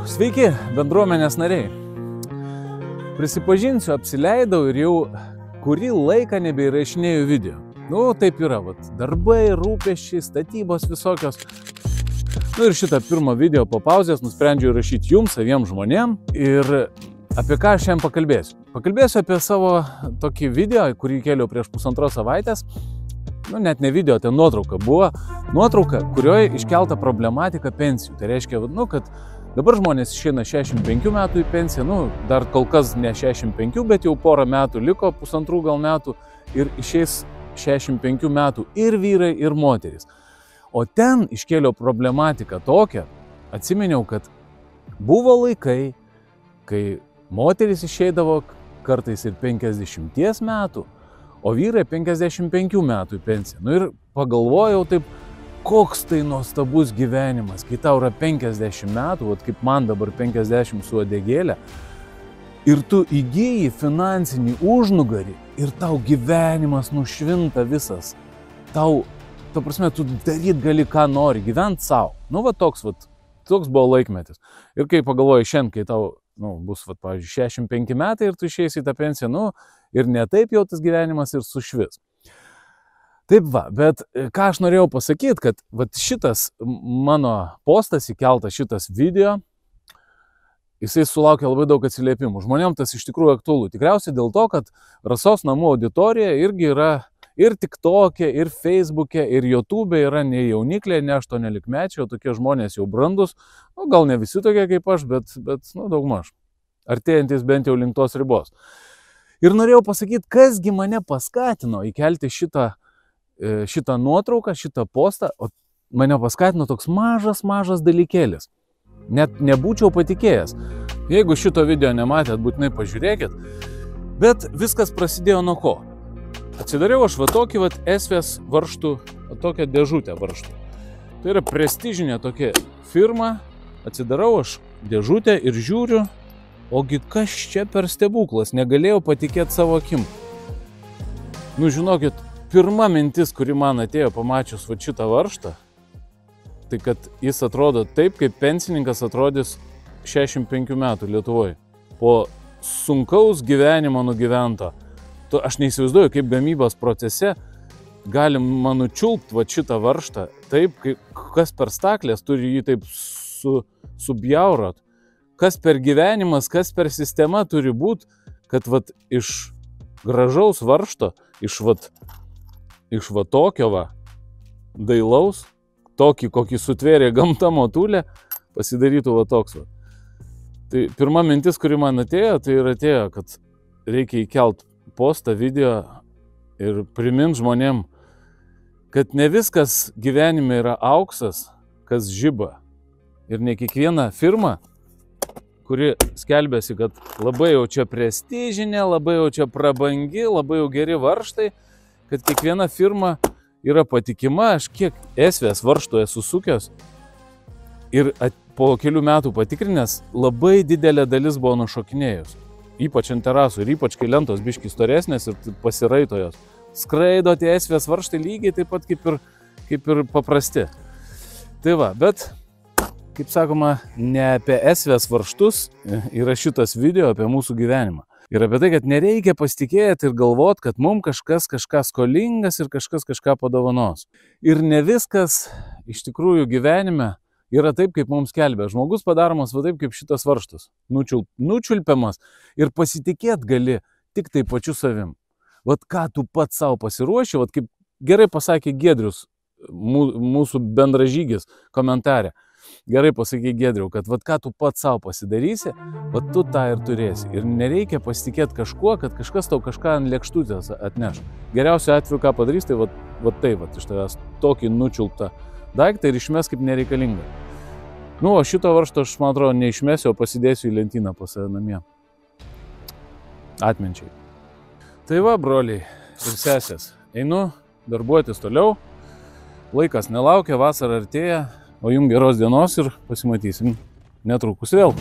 Sveiki, bendruomenės nariai. Prisipažinsiu, apsileidau ir jau kurį laiką nebeįrašinėjau video. Taip yra, darbai, rūpesčiai, statybos visokios. Ir šitą pirmą video po pauzės nusprendžiau įrašyti jums, saviems žmonėm. Ir apie ką aš šiandien pakalbėsiu? Pakalbėsiu apie savo tokį video, kurį kėliau prieš 1,5 savaitės. Net ne video, tai nuotrauka buvo. Nuotrauka, kurioje iškelta problematika pensijų. Tai reiškia, kad dabar žmonės išeina 65 metų į pensiją, dar kol kas ne 65, bet jau porą metų liko, 1,5 gal metų, ir išeis 65 metų ir vyrai, ir moterys. O ten iškėliau problematiką tokią, atsiminiau, kad buvo laikai, kai moterys išeidavo kartais ir 50 metų, o vyrai 55 metų į pensiją. Ir pagalvojau taip, koks tai nuostabus gyvenimas, kai tau yra 50 metų, kaip man dabar 50 su uodegėle, ir tu įgyji finansinį užnugarį ir tau gyvenimas nušvinta visas. Tu daryt gali ką nori, gyvent savo. Toks buvo laikmetis. Ir kai pagalvoji šiandien, kai tau bus, pavyzdžiui, 65 metai ir tu išeisi į tą pensiją, ir ne taip jau tas gyvenimas ir sušvis. Taip bet ką aš norėjau pasakyti, kad šitas mano postas įkeltas, šitas video, jisai sulaukė labai daug atsiliepimų. Žmonėm tas iš tikrųjų aktualu. Tikriausiai dėl to, kad Rasos namų auditorija irgi yra ir TikTok'e, ir Facebook'e, ir YouTube'e yra ne jaunikliai, ne 18-mečiai, o tokie žmonės jau brandus. Gal ne visi tokie kaip aš, bet daugmaž. Artėjantis bent jau link tos ribos. Ir norėjau pasakyti, kasgi mane paskatino įkelti šitą nuotrauką, šitą postą, o mane paskatino toks mažas dalykėlis. Net nebūčiau patikėjęs. Jeigu šito video nematėt, būtinai pažiūrėkit. Bet viskas prasidėjo nuo ko? Atsidariau aš tokį Esvės varžtų, tokią dėžutę varžtų. Tai yra prestižinė tokia firma. Atsidarau aš dėžutę ir žiūriu, ogi kas čia per stebuklas, negalėjau patikėti savo akim. Žinokit, pirma mintis, kuri man atėjo pamačius šitą varžtą, tai kad jis atrodo taip, kaip pensininkas atrodys 65 metų Lietuvoje. Po sunkaus gyvenimo nugyvento. Aš neįsivaizduoju, kaip gamybos procese galima nučiulpti šitą varžtą taip, kas per staklės turi jį taip subjaurot. Kas per gyvenimas, kas per sistema turi būti, kad iš gražaus varžto, iš tokio dailaus, tokį, kokį sutvėrė gamta motulė, pasidarytų toks. Tai pirma mintis, kuri man atėjo, kad reikia įkelt postą, video ir primint žmonėm, kad ne viskas gyvenime yra auksas, kas žiba. Ir ne kiekviena firma, kuri skelbėsi, kad labai jau čia prestižinė, labai jau čia prabangi, labai jau geri varžtai, kad kiekviena firma yra patikima. Aš kiek Esvės varžtų esu sukęs ir po kelių metų patikrinęs, labai didelė dalis buvo nušokinėjus. Ypač ant terasų ir ypač kai lentos biški storesnės ir pasiraitojos. Skraido tie Esvės varžtai lygiai taip pat kaip ir paprasti. Tai bet, kaip sakoma, ne apie Esvės varžtus yra šitas video apie mūsų gyvenimą. Ir apie tai, kad nereikia pasitikėti ir galvoti, kad mums kažkas kažką skolingas ir kažkas kažką padovanos. Ir ne viskas iš tikrųjų gyvenime yra taip, kaip mums skelbia. Žmogus padaromas taip, kaip šitas varžtas. Nučiulpiamas ir pasitikėti gali tik tai pačiu savim. Ką tu pats savo pasiruoši, kaip gerai pasakė Giedrius, mūsų bendražygis komentarė. Gerai pasakė Giedriau, kad ką tu pats savo pasidarysi, tu tą ir turėsi. Ir nereikia pasitikėti kažkuo, kad kažkas tau kažką ant lėkštutės atneš. Geriausiu atveju, ką padarys, tai iš tavęs tokį nučiulptą daiktą ir išmes kaip nereikalingą. O šito varžto aš, man atrodo, neišmesiu, o pasidėsiu į lentyną pas save namie. Atminčiai. Tai broliai ir sesės, einu darbuotis toliau. Laikas nelaukia, vasara artėja, o jums geros dienos ir pasimatysim netrukus vėl.